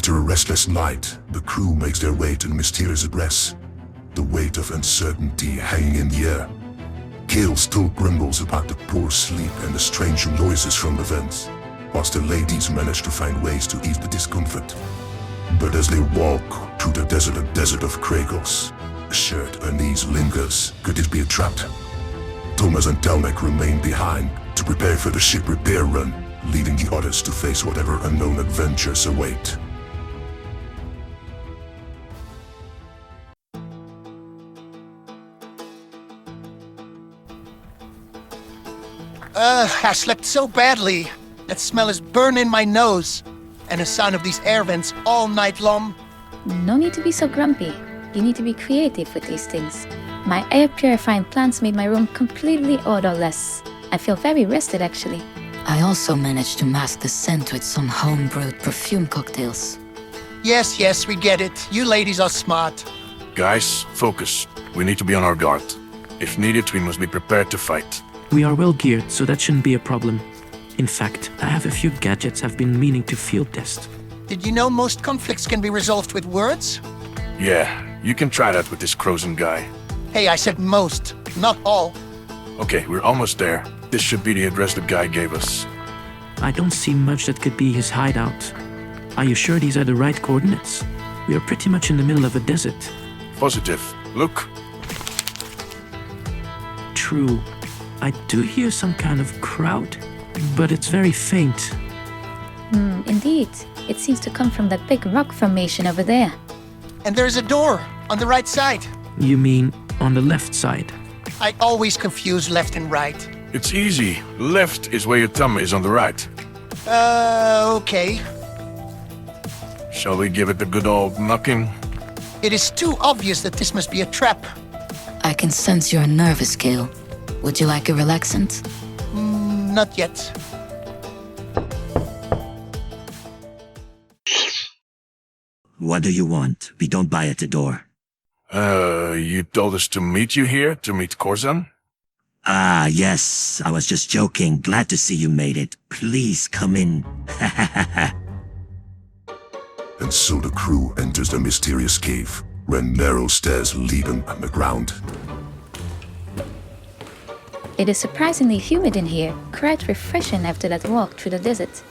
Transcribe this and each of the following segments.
After a restless night, the crew makes their way to the mysterious address, the weight of uncertainty hanging in the air. Gale still grumbles about the poor sleep and the strange noises from the vents, whilst the ladies manage to find ways to ease the discomfort. But as they walk through the desolate desert of Kragos, a shared unease lingers. Could it be a trap? Tomas and Telneck remain behind to prepare for the ship repair run, leaving the others to face whatever unknown adventures await. I slept so badly. That smell is burning my nose. And the sound of these air vents all night long. No need to be so grumpy. You need to be creative with these things. My air purifying plants made my room completely odorless. I feel very rested, actually. I also managed to mask the scent with some home-brewed perfume cocktails. Yes, we get it. You ladies are smart. Guys, focus. We need to be on our guard. If needed, we must be prepared to fight. We are well geared, so that shouldn't be a problem. In fact, I have a few gadgets I've been meaning to field test. Did you know most conflicts can be resolved with words? Yeah, you can try that with this Krozen guy. Hey, I said most, not all. Okay, we're almost there. This should be the address the guy gave us. I don't see much that could be his hideout. Are you sure these are the right coordinates? We are pretty much in the middle of a desert. Positive. Look. True. I do hear some kind of crowd, but it's very faint. Indeed. It seems to come from that big rock formation over there. And there's a door on the right side. You mean on the left side? I always confuse left and right. It's easy. Left is where your thumb is on the right. Okay. Shall we give it a good old knocking? It is too obvious that this must be a trap. I can sense you're nervous, Gale. Would you like a relaxant? Not yet. What do you want? We don't buy at the door. You told us to meet you here, to meet Korzan? Ah, yes. I was just joking. Glad to see you made it. Please come in. And so the crew enters the mysterious cave, where narrow stairs lead them underground. It is surprisingly humid in here, quite refreshing after that walk through the desert.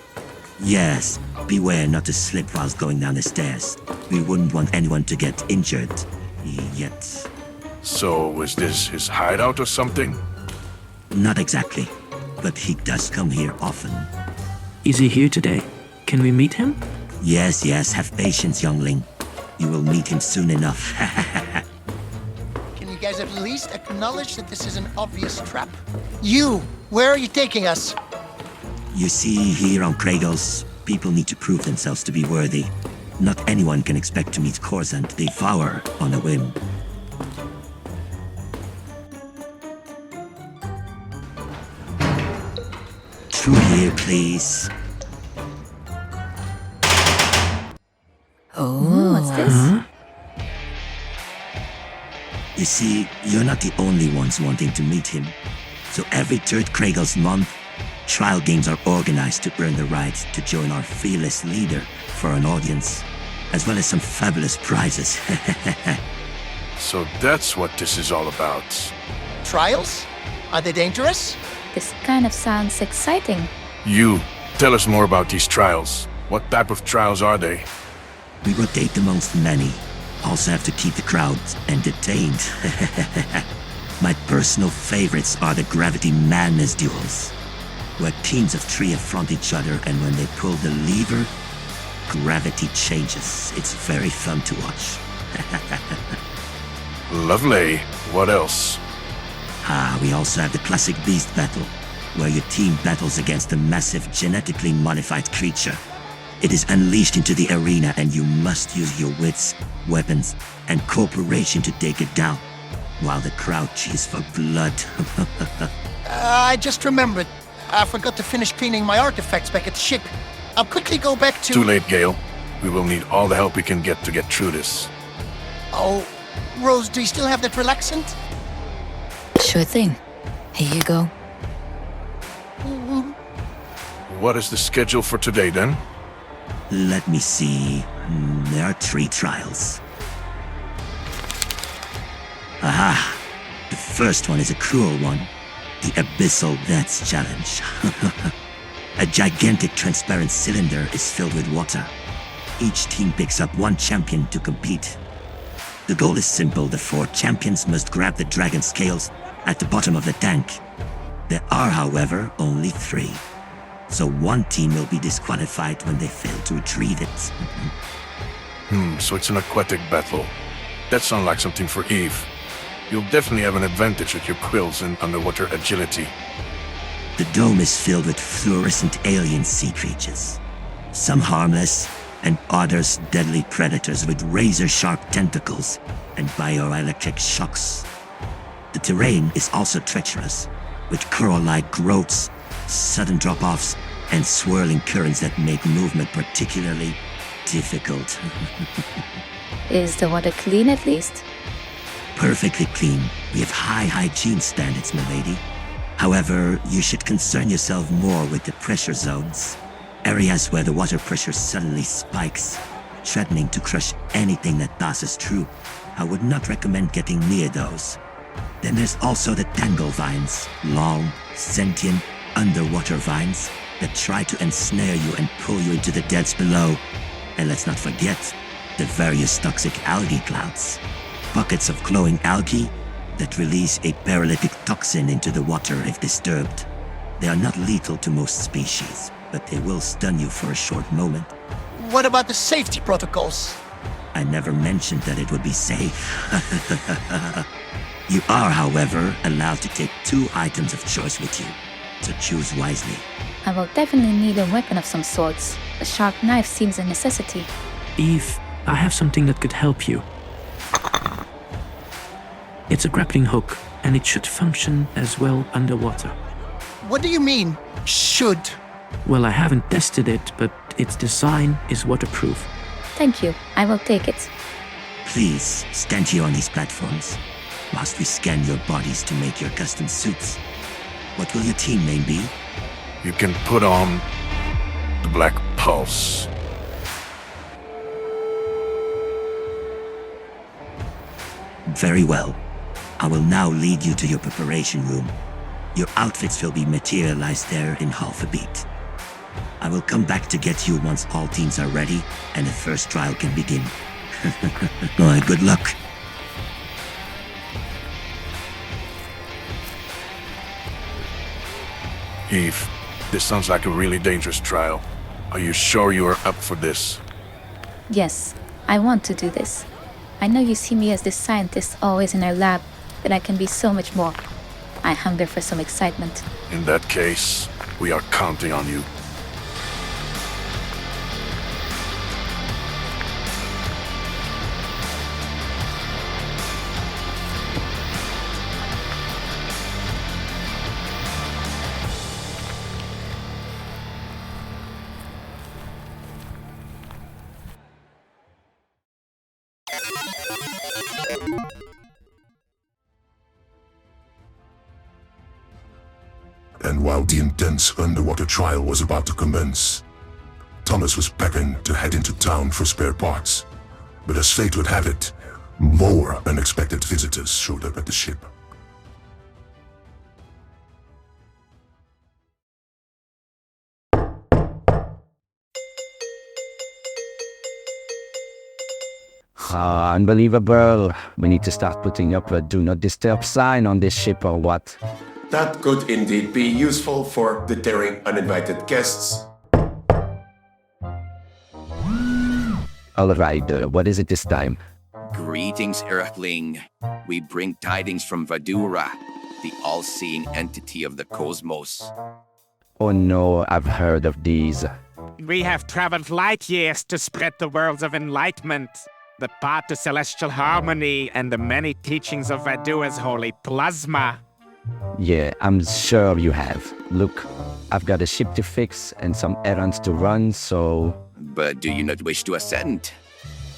Yes. Beware not to slip whilst going down the stairs. We wouldn't want anyone to get injured. Yet. So, is this his hideout or something? Not exactly. But he does come here often. Is he here today? Can we meet him? Yes, have patience, youngling. You will meet him soon enough. Can you guys at least acknowledge that this is an obvious trap? You! Where are you taking us? You see, here on Kragos, people need to prove themselves to be worthy. Not anyone can expect to meet Korzan to devour on a whim. Through here, please. What's this? You see, you're not the only ones wanting to meet him. So every third Kragos month, trial games are organized to earn the right to join our fearless leader for an audience, as well as some fabulous prizes. So that's what this is all about. Trials? Are they dangerous? This kind of sounds exciting. You, tell us more about these trials. What type of trials are they? We rotate amongst many. Also have to keep the crowd entertained. My personal favorites are the Gravity Madness duels, where teams of three affront each other, and when they pull the lever, gravity changes. It's very fun to watch. Lovely. What else? We also have the classic beast battle, where your team battles against a massive genetically modified creature. It is unleashed into the arena and you must use your wits, weapons, and cooperation to take it down, while the crowd cheers for blood. I just remembered. I forgot to finish cleaning my artifacts back at the ship. I'll quickly go back to... Too late, Gale. We will need all the help we can get to get through this. Oh, Rose, do you still have that relaxant? Sure thing. Here you go. What is the schedule for today, then? Let me see. There are 3 trials. Aha! The first one is a cruel one. The Abyssal Dance Challenge. A gigantic transparent cylinder is filled with water. Each team picks up 1 champion to compete. The goal is simple. The 4 champions must grab the dragon scales at the bottom of the tank. There are, however, only 3. So 1 team will be disqualified when they fail to retrieve it. So it's an aquatic battle. That sounds like something for Eve. You'll definitely have an advantage with your quills and underwater agility. The dome is filled with fluorescent alien sea creatures. Some harmless, and others deadly predators with razor-sharp tentacles and bioelectric shocks. The terrain is also treacherous, with coral-like growths, sudden drop-offs, and swirling currents that make movement particularly difficult. Is the water clean at least? Perfectly clean. We have high hygiene standards, milady. However, you should concern yourself more with the pressure zones. Areas where the water pressure suddenly spikes, threatening to crush anything that passes through. I would not recommend getting near those. Then there's also the tangle vines, long, sentient, underwater vines that try to ensnare you and pull you into the depths below. And let's not forget the various toxic algae clouds. Buckets of glowing algae that release a paralytic toxin into the water if disturbed. They are not lethal to most species, but they will stun you for a short moment. What about the safety protocols? I never mentioned that it would be safe. You are, however, allowed to take 2 items of choice with you, so choose wisely. I will definitely need a weapon of some sorts. A sharp knife seems a necessity. Eve, I have something that could help you. It's a grappling hook, and it should function as well underwater. What do you mean, should? Well, I haven't tested it, but its design is waterproof. Thank you. I will take it. Please, stand here on these platforms, whilst we scan your bodies to make your custom suits. What will your team name be? You can put on the Black Pulse. Very well. I will now lead you to your preparation room. Your outfits will be materialized there in half a beat. I will come back to get you once all teams are ready and the first trial can begin. Good luck. Eve, this sounds like a really dangerous trial. Are you sure you are up for this? Yes, I want to do this. I know you see me as this scientist always in our lab, but I can be so much more. I hunger for some excitement. In that case, we are counting on you. And while the intense underwater trial was about to commence, Thomas was prepping to head into town for spare parts. But as fate would have it, more unexpected visitors showed up at the ship. Unbelievable. We need to start putting up a do not disturb sign on this ship or what? That could indeed be useful for deterring uninvited guests. Alright, what is it this time? Greetings, Earthling. We bring tidings from Vadura, the all-seeing entity of the cosmos. Oh no, I've heard of these. We have traveled light years to spread the worlds of enlightenment, the path to celestial harmony, and the many teachings of Vadura's holy plasma. Yeah, I'm sure you have. Look, I've got a ship to fix and some errands to run, so... But do you not wish to ascend?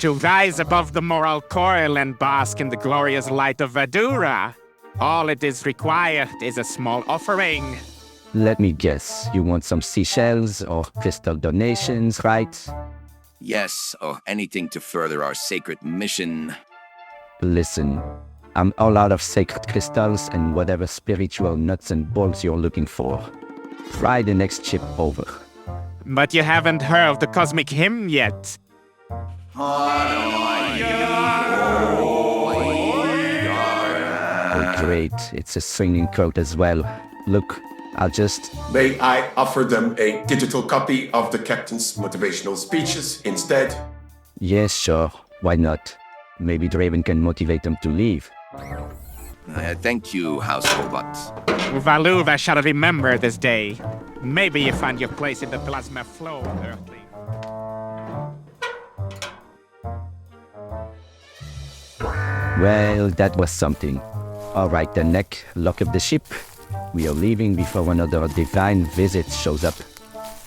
To rise above the moral coil and bask in the glorious light of Vadura. All it is required is a small offering. Let me guess, you want some seashells or crystal donations, right? Yes, or anything to further our sacred mission. Listen, I'm all out of sacred crystals and whatever spiritual nuts and bolts you're looking for. Try the next ship over. But you haven't heard the cosmic hymn yet. Oh great, it's a singing crowd as well. Look, I'll just... May I offer them a digital copy of the captain's motivational speeches instead? Yes, sure, why not? Maybe Draven can motivate them to leave. Thank you, House Robot. Valuva shall remember this day. Maybe you find your place in the plasma flow, Earthling. Well, that was something. All right, then, Neck, lock up the ship. We are leaving before another divine visit shows up.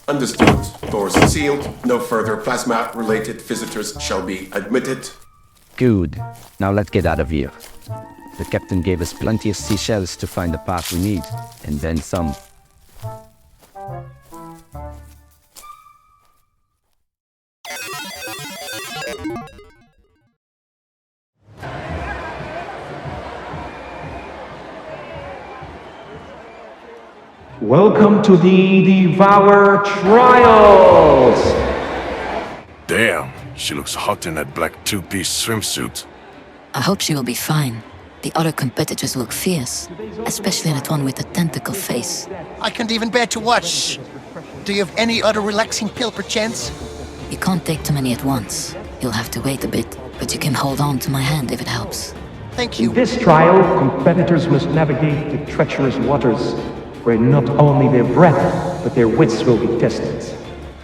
Understood. Doors sealed. No further plasma-related visitors shall be admitted. Good. Now let's get out of here. The captain gave us plenty of seashells to find the path we need, and then some. Welcome to the Devour Trials! Damn, she looks hot in that black two-piece swimsuit. I hope she will be fine. The other competitors look fierce, especially that one with the tentacle face. I can't even bear to watch. Do you have any other relaxing pill, perchance? You can't take too many at once. You'll have to wait a bit, but you can hold on to my hand if it helps. Thank you. In this trial, competitors must navigate the treacherous waters, where not only their breath, but their wits will be tested.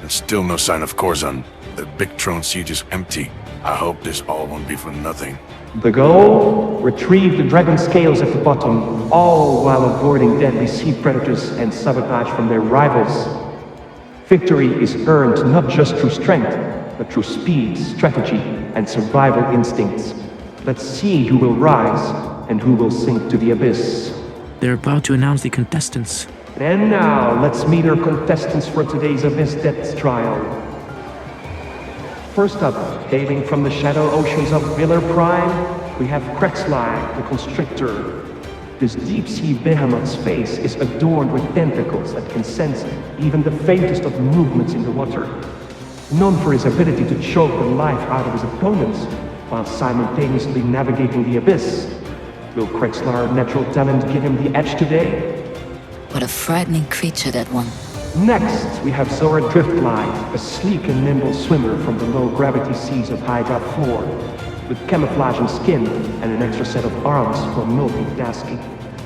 And still no sign of Corzon. The big throne siege is empty. I hope this all won't be for nothing. The goal? Retrieve the dragon scales at the bottom, all while avoiding deadly sea predators and sabotage from their rivals. Victory is earned not just through strength, but through speed, strategy, and survival instincts. Let's see who will rise and who will sink to the abyss. They're about to announce the contestants. And now, let's meet our contestants for today's Abyss Death Trial. First up, hailing from the shadow oceans of Viller Prime, we have Kragos, the Constrictor. This deep-sea behemoth's face is adorned with tentacles that can sense even the faintest of movements in the water. Known for his ability to choke the life out of his opponents, while simultaneously navigating the abyss. Will Kragos' natural talent give him the edge today? What a frightening creature, that one. Next, we have Zora Driftlight, a sleek and nimble swimmer from the low-gravity seas of Hydra 4, with camouflaging skin and an extra set of arms for multitasking.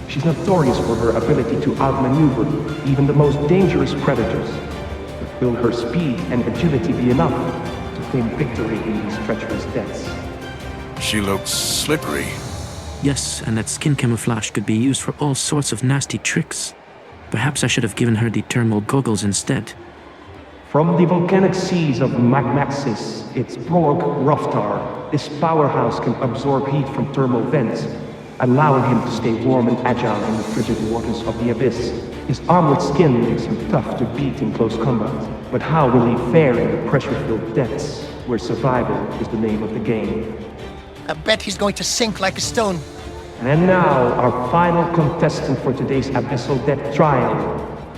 She's notorious for her ability to outmaneuver even the most dangerous predators. But will her speed and agility be enough to claim victory in these treacherous depths? She looks slippery. Yes, and that skin camouflage could be used for all sorts of nasty tricks. Perhaps I should have given her the thermal goggles instead. From the volcanic seas of Magmaxis, its Brorg Roftar, this powerhouse can absorb heat from thermal vents, allowing him to stay warm and agile in the frigid waters of the abyss. His armored skin makes him tough to beat in close combat, but how will he fare in the pressure-filled depths, where survival is the name of the game? I bet he's going to sink like a stone. And now, our final contestant for today's Abyssal Death Trial,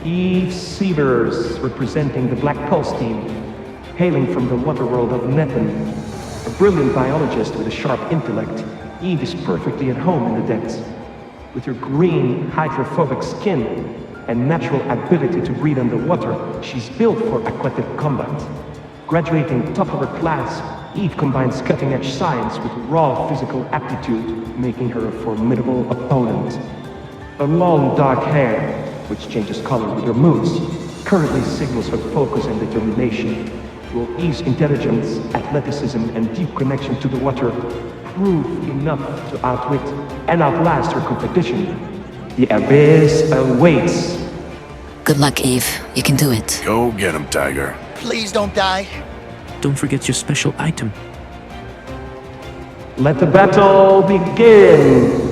Eve Sievers, representing the Black Pulse team, hailing from the water world of Nethen. A brilliant biologist with a sharp intellect, Eve is perfectly at home in the depths. With her green, hydrophobic skin and natural ability to breathe underwater, she's built for aquatic combat. Graduating top of her class, Eve combines cutting-edge science with raw physical aptitude, making her a formidable opponent. Her long dark hair, which changes color with her moods, currently signals her focus and determination. Will Eve's intelligence, athleticism, and deep connection to the water prove enough to outwit and outlast her competition? The abyss awaits. Good luck, Eve. You can do it. Go get him, Tiger. Please don't die. Don't forget your special item. Let the battle begin!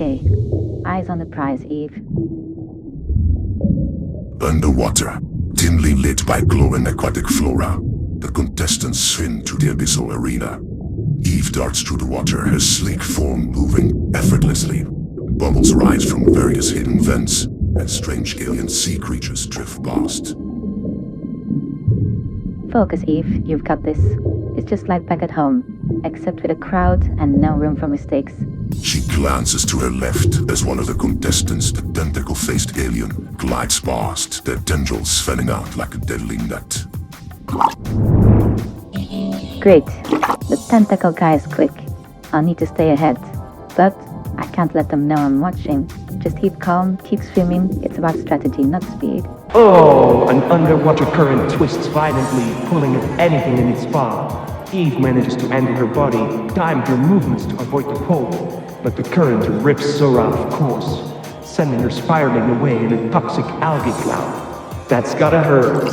Okay. Eyes on the prize, Eve. Underwater, dimly lit by glowing aquatic flora, the contestants swim to the abyssal arena. Eve darts through the water, her sleek form moving effortlessly. Bubbles rise from various hidden vents, and strange alien sea creatures drift past. Focus, Eve. You've got this. It's just like back at home, except with a crowd and no room for mistakes. She glances to her left as one of the contestants, the tentacle-faced alien, glides past, their tendrils fanning out like a deadly net. Great. The tentacle guy is quick. I'll need to stay ahead. But I can't let them know I'm watching. Just keep calm, keep swimming. It's about strategy, not speed. Oh, an underwater current twists violently, pulling at anything in its path. Eve manages to angle her body, time her movements to avoid the pull, but the current rips Zora off course, sending her spiraling away in a toxic algae cloud. That's gotta hurt.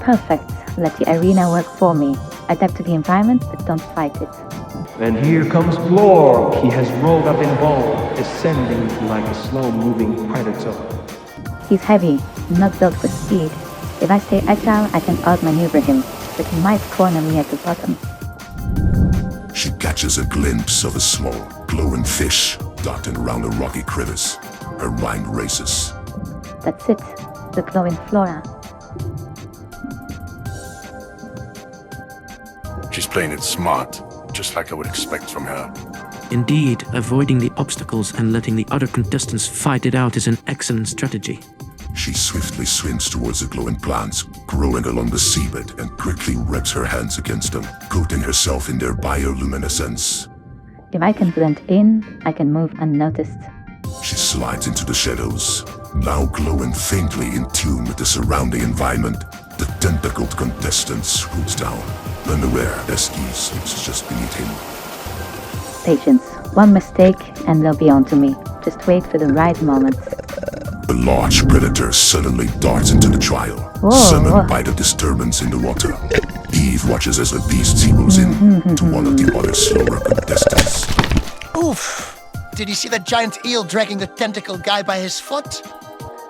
Perfect. Let the arena work for me. Adapt to the environment, but don't fight it. And here comes Blork. He has rolled up in ball, ascending like a slow-moving predator. He's heavy, not built for speed. If I stay agile, I can outmaneuver him, but he might corner me at the bottom. She catches a glimpse of a small, glowing fish darting around a rocky crevice. Her mind races. That's it. The glowing flora. She's playing it smart, just like I would expect from her. Indeed, avoiding the obstacles and letting the other contestants fight it out is an excellent strategy. She swiftly swims towards the glowing plants, growing along the seabed, and quickly rubs her hands against them, coating herself in their bioluminescence. If I can blend in, I can move unnoticed. She slides into the shadows, now glowing faintly in tune with the surrounding environment. The tentacled contestant swoops down, unaware as Eve slips just beneath him. Patience. One mistake, and they'll be on to me. Just wait for the right moment. A large predator suddenly darts into the trial, summoned by the disturbance in the water. Eve watches as the beast zeroes in to one of the other slower contestants. Oof! Did you see that giant eel dragging the tentacle guy by his foot?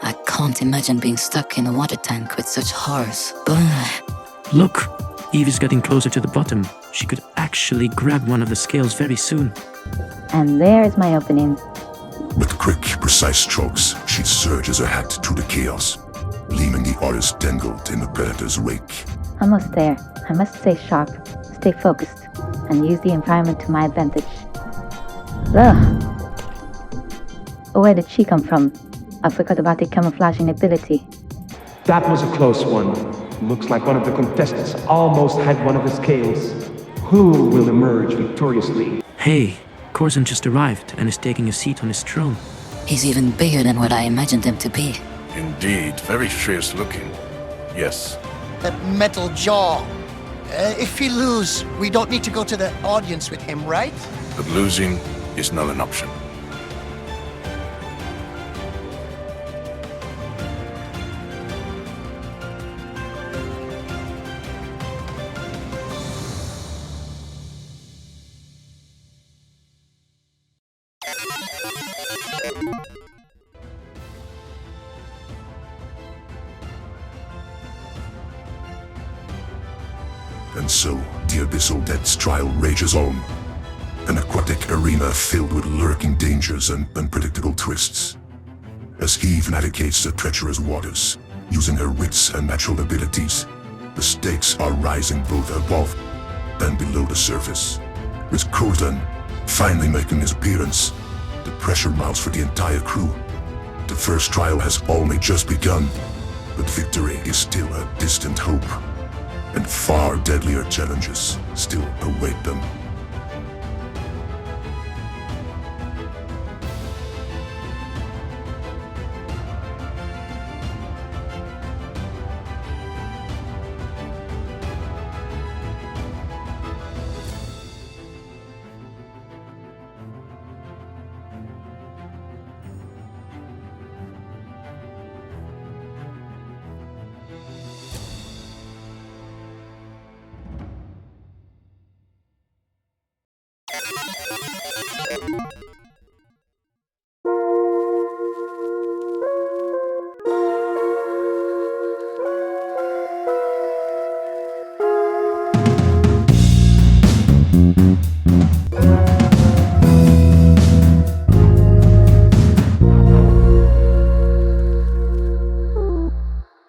I can't imagine being stuck in a water tank with such horrors. Ugh. Look! Eve is getting closer to the bottom. She could actually grab one of the scales very soon. And there's my opening. With quick, precise strokes, she surges ahead through the chaos, leaving the others tangled in the predator's wake. Almost there. I must stay sharp, stay focused, and use the environment to my advantage. Ugh! Where did she come from? I forgot about the camouflaging ability. That was a close one. Looks like one of the contestants almost had one of the scales. Who will emerge victoriously? Hey, Corzin just arrived and is taking a seat on his throne. He's even bigger than what I imagined him to be. Indeed, very fierce looking. Yes. That metal jaw. If we lose, we don't need to go to the audience with him, right? But losing is not an option. And so, the Abyssal Death's trial rages on. An aquatic arena filled with lurking dangers and unpredictable twists. As Eve navigates the treacherous waters, using her wits and natural abilities, the stakes are rising both above and below the surface. With Corzin finally making his appearance, the pressure mounts for the entire crew. The first trial has only just begun, but victory is still a distant hope, and far deadlier challenges still await them.